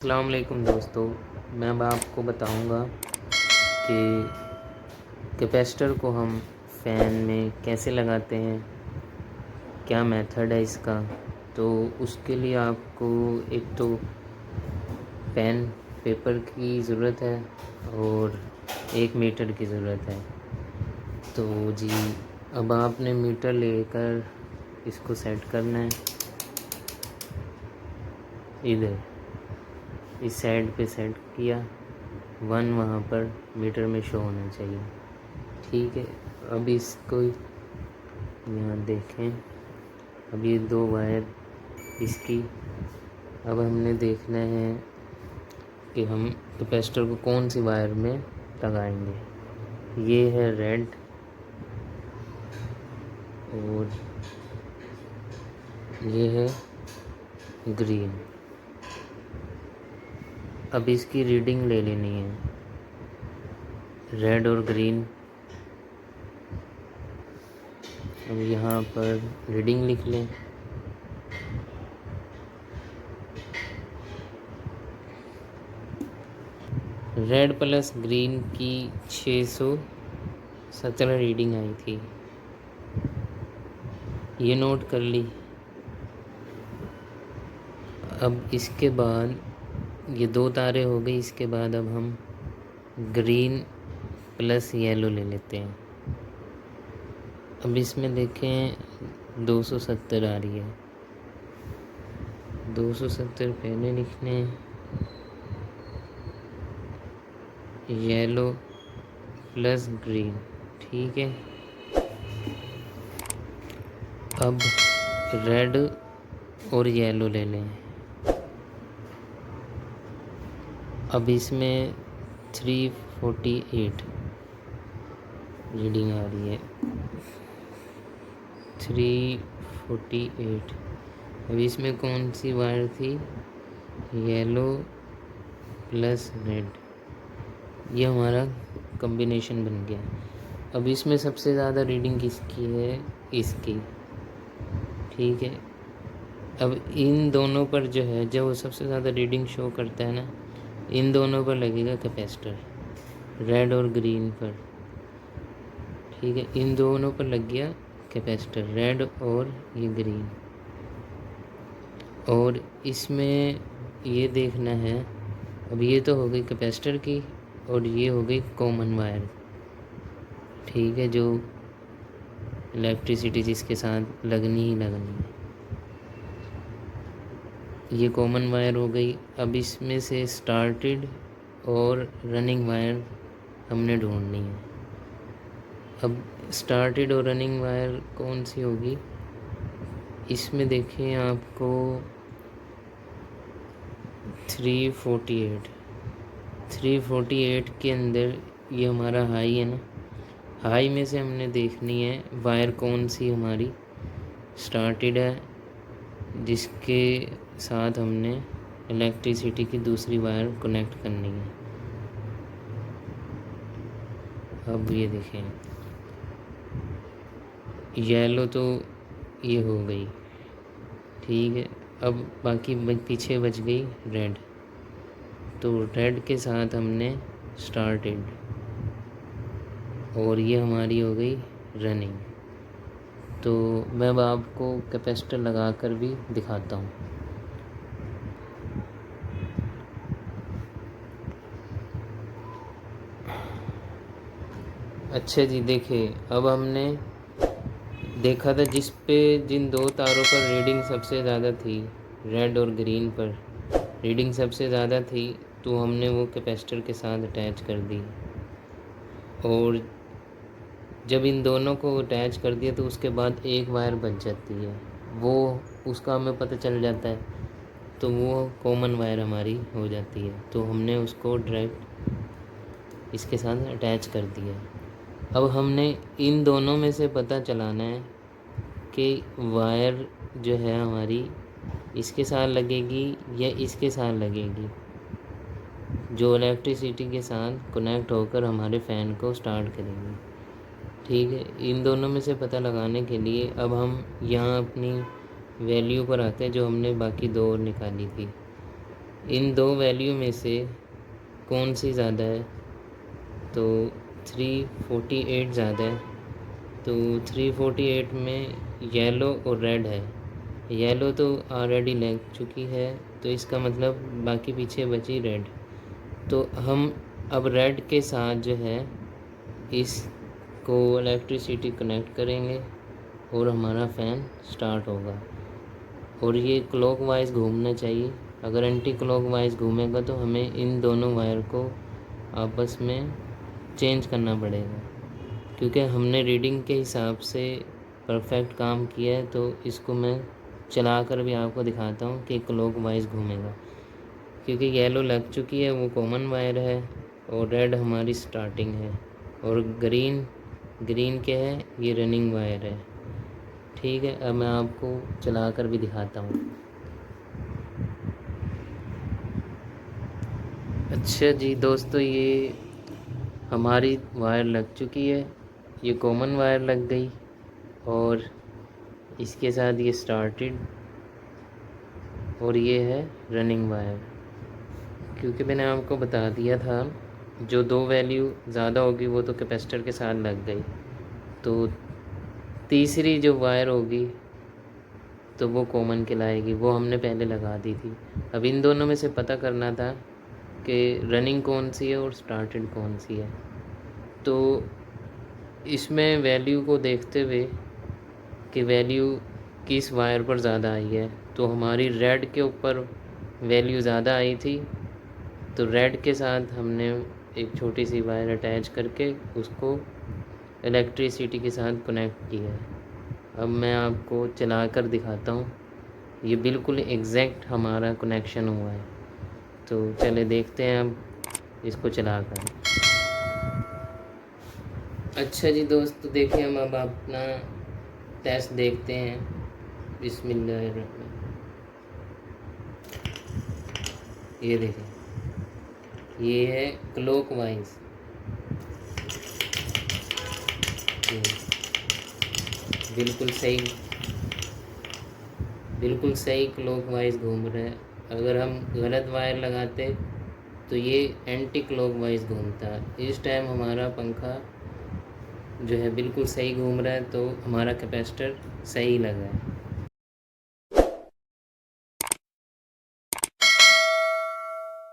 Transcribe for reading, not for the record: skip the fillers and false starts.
अस्सलाम वालेकुम दोस्तों, मैं अब आपको बताऊंगा कि कैपेसिटर को हम फ़ैन में कैसे लगाते हैं, क्या मेथड है इसका। तो उसके लिए आपको एक तो पेन पेपर की ज़रूरत है और 1 मीटर की ज़रूरत है। तो जी, अब आपने मीटर लेकर इसको सेट करना है। इधर इस साइड पे सेट किया, 1 वहाँ पर मीटर में शो होना चाहिए। ठीक है, अब इसको यहाँ देखें। अब ये 2 वायर इसकी, अब हमने देखना है कि हम कैपेसिटर को कौन सी वायर में लगाएंगे। ये है रेड और ये है ग्रीन। अब इसकी रीडिंग ले लेनी है, रेड और ग्रीन। अब यहाँ पर रीडिंग लिख लें। रेड प्लस ग्रीन की 617 रीडिंग आई थी, ये नोट कर ली। अब इसके बाद ये 2 तारे हो गई। इसके बाद अब हम ग्रीन प्लस येलो ले लेते हैं। अब इसमें देखें 270 आ रही है, 270 पहले लिखने। येलो प्लस ग्रीन, ठीक है। अब रेड और येलो ले लें। अब इसमें 348 रीडिंग आ रही है, 348। अब इसमें कौन सी वायर थी? येलो प्लस रेड, ये हमारा कॉम्बिनेशन बन गया। अब इसमें सबसे ज़्यादा रीडिंग किसकी है? इसकी, ठीक है। अब इन दोनों पर जो है, जब वो सबसे ज़्यादा रीडिंग शो करता है ना, इन दोनों पर लगेगा कैपेसिटर, रेड और ग्रीन पर, ठीक है। इन दोनों पर लग गया कैपेसिटर, रेड और ये ग्रीन। और इसमें ये देखना है, अब ये तो हो गई कैपेसिटर की और ये हो गई कॉमन वायर, ठीक है, जो इलेक्ट्रिसिटी जिसके साथ लगनी ही लगनी है, ये कॉमन वायर हो गई। अब इसमें से स्टार्टेड और रनिंग वायर हमने ढूंढनी है। अब स्टार्टेड और रनिंग वायर कौन सी होगी? इसमें देखें आपको 348 के अंदर ये हमारा हाई है ना, हाई में से हमने देखनी है वायर कौन सी हमारी स्टार्टेड है, जिसके साथ हमने इलेक्ट्रिसिटी की दूसरी वायर कनेक्ट करनी है। अब ये देखें, येलो तो ये हो गई, ठीक है। अब बाकी पीछे बच गई रेड, तो रेड के साथ हमने स्टार्टेड और ये हमारी हो गई रनिंग। तो मैं अब आपको कैपेसिटर लगा कर भी दिखाता हूँ। अच्छा जी, देखिए, अब हमने देखा था जिन 2 तारों पर रीडिंग सबसे ज़्यादा थी, रेड और ग्रीन पर रीडिंग सबसे ज़्यादा थी, तो हमने वो कैपेसिटर के साथ अटैच कर दी। और जब इन दोनों को अटैच कर दिया तो उसके बाद एक वायर बच जाती है, वो उसका हमें पता चल जाता है, तो वो कॉमन वायर हमारी हो जाती है। तो हमने उसको डायरेक्ट इसके साथ अटैच कर दिया। अब हमने इन दोनों में से पता चलाना है कि वायर जो है हमारी इसके साथ लगेगी या इसके साथ लगेगी, जो इलेक्ट्रिसिटी के साथ कनेक्ट होकर हमारे फ़ैन को स्टार्ट करेगी, ठीक है। इन दोनों में से पता लगाने के लिए अब हम यहाँ अपनी वैल्यू पर आते हैं, जो हमने बाकी 2 निकाली थी। इन दो वैल्यू में से कौन सी ज़्यादा है? तो 348 ज़्यादा है। तो 348 में येलो और रेड है। येलो तो ऑलरेडी लग चुकी है, तो इसका मतलब बाकी पीछे बची रेड। तो हम अब रेड के साथ जो है इसको इलेक्ट्रिसिटी कनेक्ट करेंगे और हमारा फ़ैन स्टार्ट होगा। और ये क्लॉकवाइज घूमना चाहिए। अगर एंटी क्लॉकवाइज घूमेगा तो हमें इन दोनों वायर को आपस में चेंज करना पड़ेगा, क्योंकि हमने रीडिंग के हिसाब से परफेक्ट काम किया है। तो इसको मैं चला कर भी आपको दिखाता हूँ कि क्लॉकवाइज घूमेगा। क्योंकि येलो लग चुकी है, वो कॉमन वायर है, और रेड हमारी स्टार्टिंग है, और ग्रीन क्या है, ये रनिंग वायर है। ठीक है, अब मैं आपको चला कर भी दिखाता हूँ। अच्छा जी दोस्तों, ये हमारी वायर लग चुकी है, ये कॉमन वायर लग गई, और इसके साथ ये स्टार्टेड, और ये है रनिंग वायर। क्योंकि मैंने आपको बता दिया था जो दो वैल्यू ज़्यादा होगी वो तो कैपेसिटर के साथ लग गई, तो तीसरी जो वायर होगी तो वो कॉमन कहलाएगी, वो हमने पहले लगा दी थी। अब इन दोनों में से पता करना था कि रनिंग कौन सी है और स्टार्टेड कौन सी है। तो इसमें वैल्यू को देखते हुए कि वैल्यू किस वायर पर ज़्यादा आई है, तो हमारी रेड के ऊपर वैल्यू ज़्यादा आई थी, तो रेड के साथ हमने एक छोटी सी वायर अटैच करके उसको इलेक्ट्रिसिटी के साथ कनेक्ट किया है। अब मैं आपको चला कर दिखाता हूँ, ये बिल्कुल एग्जैक्ट हमारा कनेक्शन हुआ है। तो चले देखते हैं अब इसको चला कर। अच्छा जी दोस्त, तो देखिए हम अब अपना टेस्ट देखते हैं। बिस्मिल्लाहिर्रहमान। ये देखिए, ये है क्लॉकवाइज, बिल्कुल सही क्लॉकवाइज घूम रहा है। अगर हम गलत वायर लगाते तो ये एंटी क्लॉकवाइज घूमता। इस टाइम हमारा पंखा जो है बिल्कुल सही घूम रहा है, तो हमारा कैपेसिटर सही लगा है।